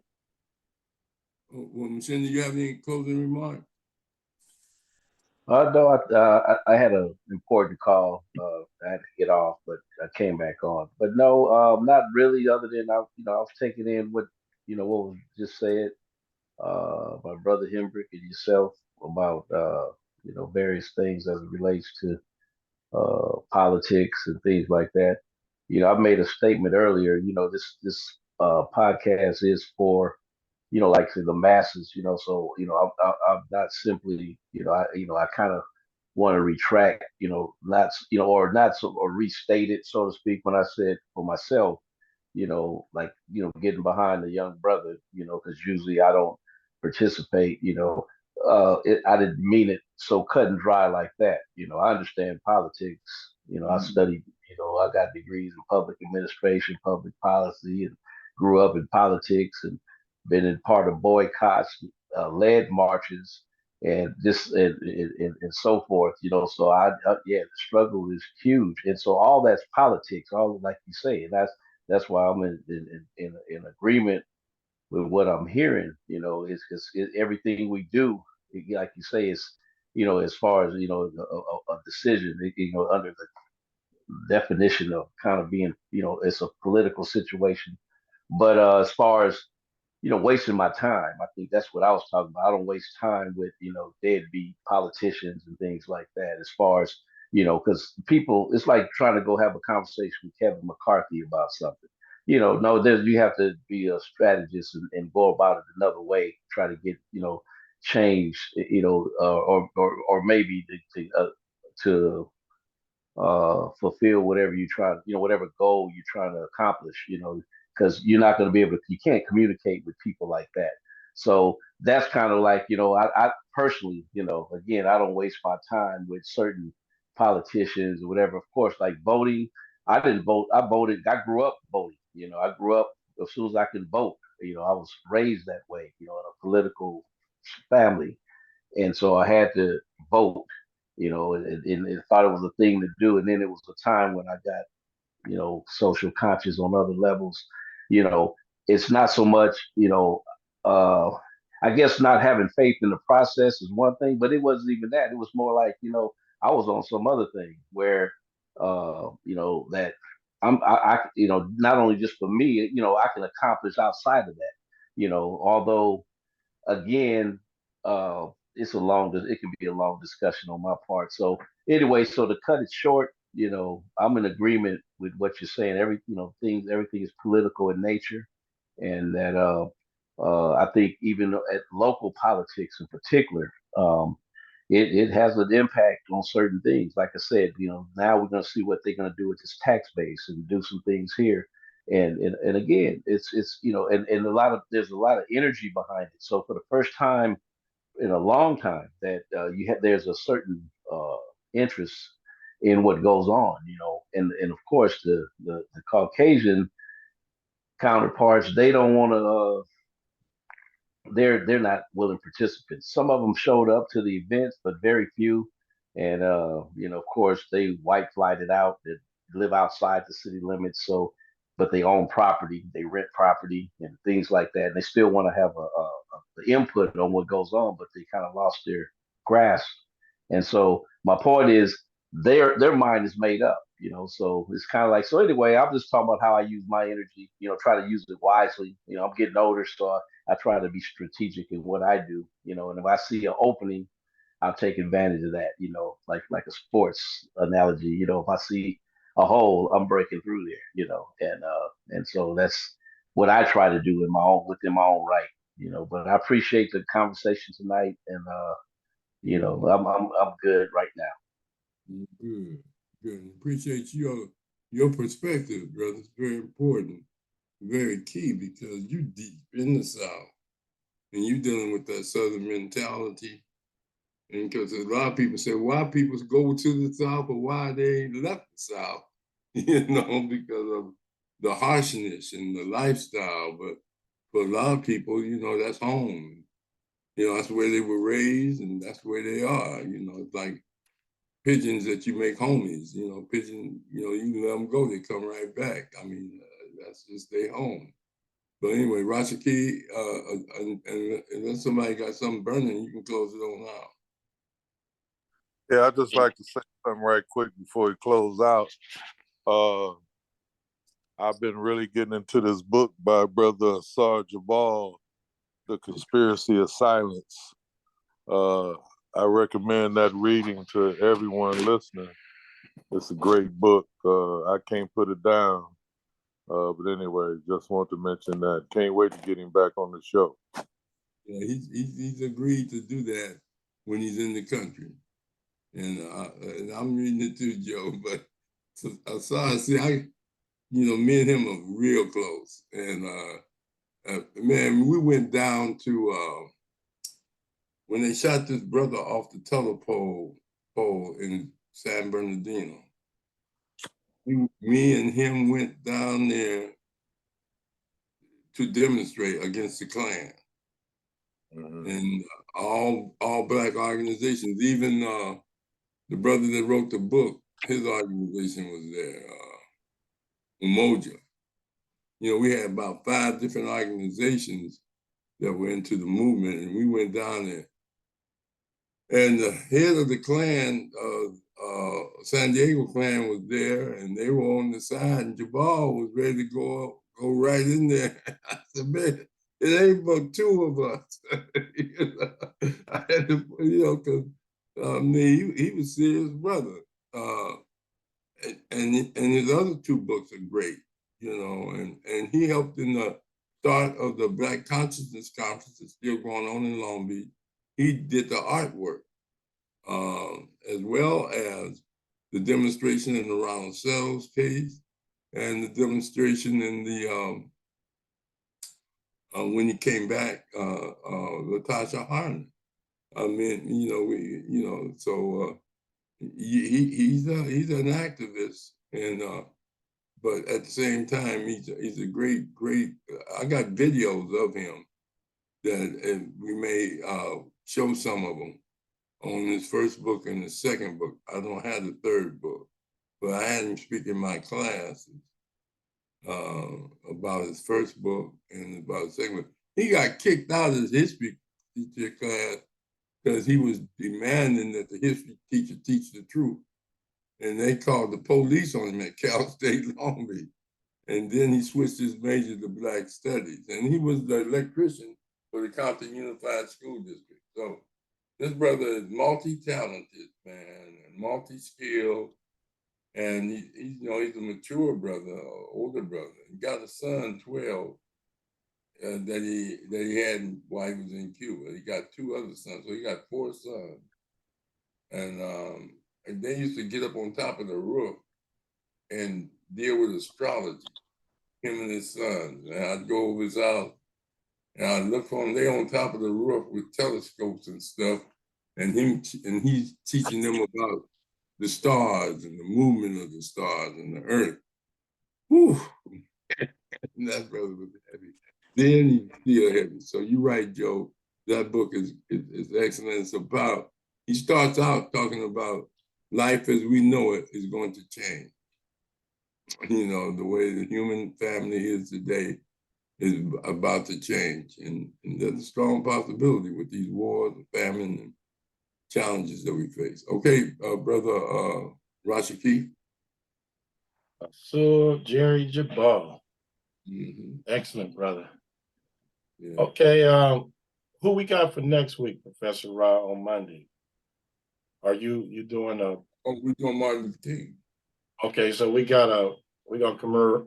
Well, Mchinda, you have any closing remarks?
No, I had an important call. I had to get off, but I came back on. But no, not really. Other than I was taking in what was just said. My brother Hembrick and yourself about various things as it relates to politics and things like that. I made a statement earlier. This podcast is for like I said, the masses. So I'm not simply I kind of want to retract, not or not so or restate it, so to speak, when I said for myself, like getting behind the young brother, because usually I don't participate, I didn't mean it so cut and dry like that. I understand politics. I studied, I got degrees in public administration, public policy, and grew up in politics and been in part of boycotts, led marches, and just and so forth. So yeah, the struggle is huge, and so all that's politics, all like you say, and that's why I'm in agreement with what I'm hearing. Is because everything we do, like you say, is as far as a decision, under the definition of kind of being, it's a political situation. But as far as wasting my time. I think that's what I was talking about. I don't waste time with, deadbeat politicians and things like that. As far as, because people, it's like trying to go have a conversation with Kevin McCarthy about something. No, you have to be a strategist and go about it another way. Try to get, change, or maybe to fulfill whatever you try, whatever goal you're trying to accomplish, because you're not going to be able to, you can't communicate with people like that. So that's kind of like, I personally, again, I don't waste my time with certain politicians or whatever. Of course, like voting, I didn't vote. I voted. I grew up voting. I grew up as soon as I could vote. I was raised that way, in a political family. and so I had to vote, and thought it was a thing to do. And then it was a time when I got, social conscious on other levels. You know, it's not so much, uh, I guess not having faith in the process is one thing, but it wasn't even that. It was more like, I was on some other thing where, that not only just for me, I can accomplish outside of that, although again, it's it can be a long discussion on my part. So anyway, so to cut it short, I'm in agreement with what you're saying. Everything is political in nature, and that I think even at local politics in particular, it has an impact on certain things. Like I said, now we're going to see what they're going to do with this tax base and do some things here. And again, it's and there's a lot of energy behind it. So for the first time in a long time, that there's a certain interest in what goes on, and of course the Caucasian counterparts, they don't want to. They're not willing participants. Some of them showed up to the events, but very few. And of course, they white flighted out. They live outside the city limits, so but they own property, they rent property, and things like that. And they still want to have a input on what goes on, but they kind of lost their grasp. And so my point is, their mind is made up. So it's kind of like, so anyway, I'm just talking about how I use my energy. Try to use it wisely. I'm getting older, so I try to be strategic in what I do, and if I see an opening, I'll take advantage of that, like a sports analogy. If I see a hole, I'm breaking through there, and so that's what I try to do within my own right, But I appreciate the conversation tonight, and I'm good right now.
Good, good. Appreciate your perspective, brother. It's very important, very key, because you deep in the South and you dealing with that Southern mentality. And because a lot of people say, why people go to the South or why they left the South, because of the harshness and the lifestyle. But for a lot of people, that's home. That's where they were raised and that's where they are. It's like pigeons that you make homies, pigeon, you can let them go, they come right back. I mean, that's just their home. But anyway, Rashaki, and unless somebody got something burning, you can close it on out.
Yeah, I'd just like to say something right quick before we close out. I've been really getting into this book by Brother Sarge Jabal, The Conspiracy of Silence. I recommend that reading to everyone listening. It's a great book. I can't put it down. But anyway, just want to mention that. Can't wait to get him back on the show.
Yeah, he's agreed to do that when he's in the country. And I'm reading it too, Joe. But me and him are real close. And man, we went down to when they shot this brother off the telepole pole in San Bernardino. Me and him went down there to demonstrate against the Klan. Mm-hmm. And all black organizations, even the brother that wrote the book, his organization was there, Umoja. We had about 5 different organizations that were into the movement, and we went down there. And the head of the Klan, San Diego Klan, was there, and they were on the side, and Jabal was ready to go right in there. I said, man, it ain't but 2 of us. I had to, because he was a serious brother. And his other 2 books are great, and he helped in the start of the Black Consciousness Conference that's still going on in Long Beach. He did the artwork, as well as the demonstration in the Ronald Sells case and the demonstration in the when he came back, Latasha Harden. I mean, so he's an activist, and but at the same time, he's a great. I got videos of him that we made show some of them on his first book and the second book. I don't have the third book, but I had him speak in my classes about his first book and about the second book. He got kicked out of his history teacher class because he was demanding that the history teacher teach the truth. And they called the police on him at Cal State Long Beach. And then he switched his major to Black Studies. And he was the electrician for the Compton Unified School District. So this brother is multi-talented, man, and multi-skilled. And he's a mature brother, older brother. He got a son, 12, that he had while he was in Cuba. He got 2 other sons, so he got 4 sons. And they used to get up on top of the roof and deal with astrology, him and his sons. And I'd go over his house and I'd look for him. They on top of the roof with telescopes and stuff, and he's teaching them about the stars and the movement of the stars and the earth. Whew. And that brother was heavy. Then he's still heavy. So you're right, Joe. That book is excellent. It's about, he starts out talking about life as we know it is going to change. The way the human family is today is about to change. And there's a strong possibility with these wars and famine and challenges that we face. Okay, brother Rashiki.
So Jerry Jabal. Excellent, brother. Yeah. Okay, who we got for next week, Professor Rahh, on Monday? Are you doing a?
Oh, we're doing Martin Luther King.
Okay, so we're gonna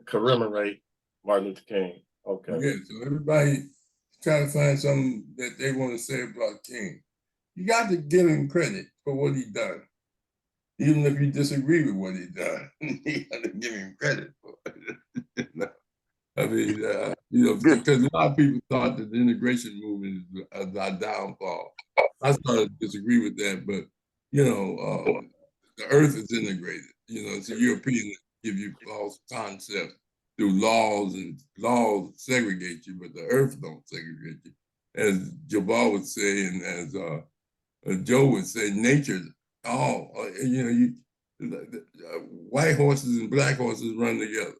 commemorate Martin Luther King. Okay.
Yeah, so everybody try to find something that they want to say about King. You got to give him credit for what he done. Even if you disagree with what he done, you got to give him credit for it. I mean, because a lot of people thought that the integration movement is our downfall. I started to disagree with that, but the earth is integrated. It's a European that give you false concepts through laws, and laws segregate you, but the earth don't segregate you. As Jabal would say, and as Joe would say, nature, white horses and black horses run together.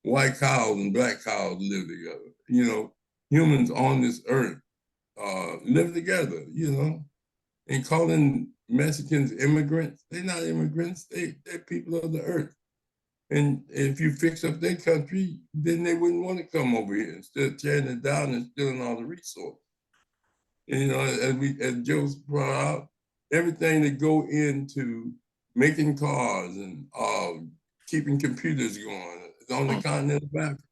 White cows and black cows live together. Humans on this earth live together, and calling Mexicans immigrants, they're not immigrants, they're people of the earth. And if you fix up their country, then they wouldn't want to come over here instead of tearing it down and stealing all the resources. And, as Joe's brought out, everything that go into making cars and keeping computers going is on the continent of Africa.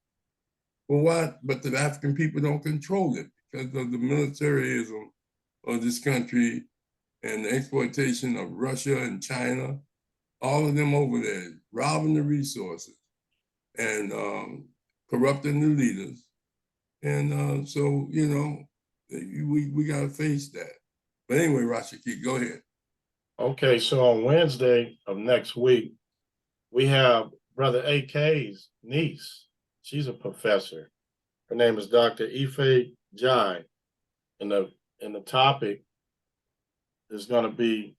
Well, why? But the African people don't control it because of the militarism of this country and the exploitation of Russia and China, all of them over there, robbing the resources and corrupting the leaders. And so, we got to face that. But anyway, Rashiki, go ahead.
Okay, so on Wednesday of next week, we have Brother AK's niece. She's a professor. Her name is Dr. Ife Jai. And the topic is going to be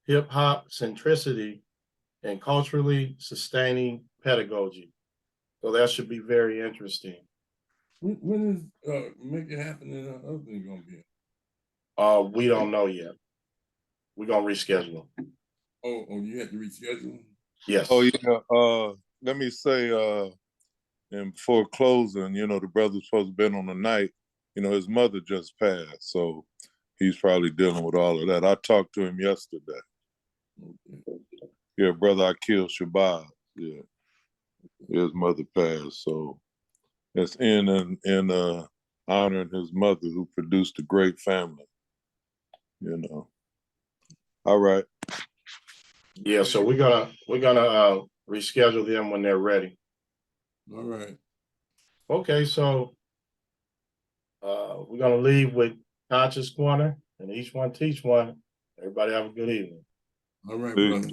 hip hop centricity and culturally sustaining pedagogy. So that should be very interesting.
When is Make It Happen and other thing going to be?
We don't know yet. We're going to reschedule.
Oh, you had to reschedule?
Yes.
Oh, yeah. Let me say, and before closing, the brother's supposed to been on the night. His mother just passed, so he's probably dealing with all of that. I talked to him yesterday. Okay. Yeah, brother, I killed Shabazz. Yeah. His mother passed, so it's in honoring his mother who produced a great family. All right.
Yeah, so we're gonna reschedule them when they're ready.
All right.
Okay, so we're gonna leave with Conscious Corner, and each one teach one. Everybody have a good evening.
All right, brother.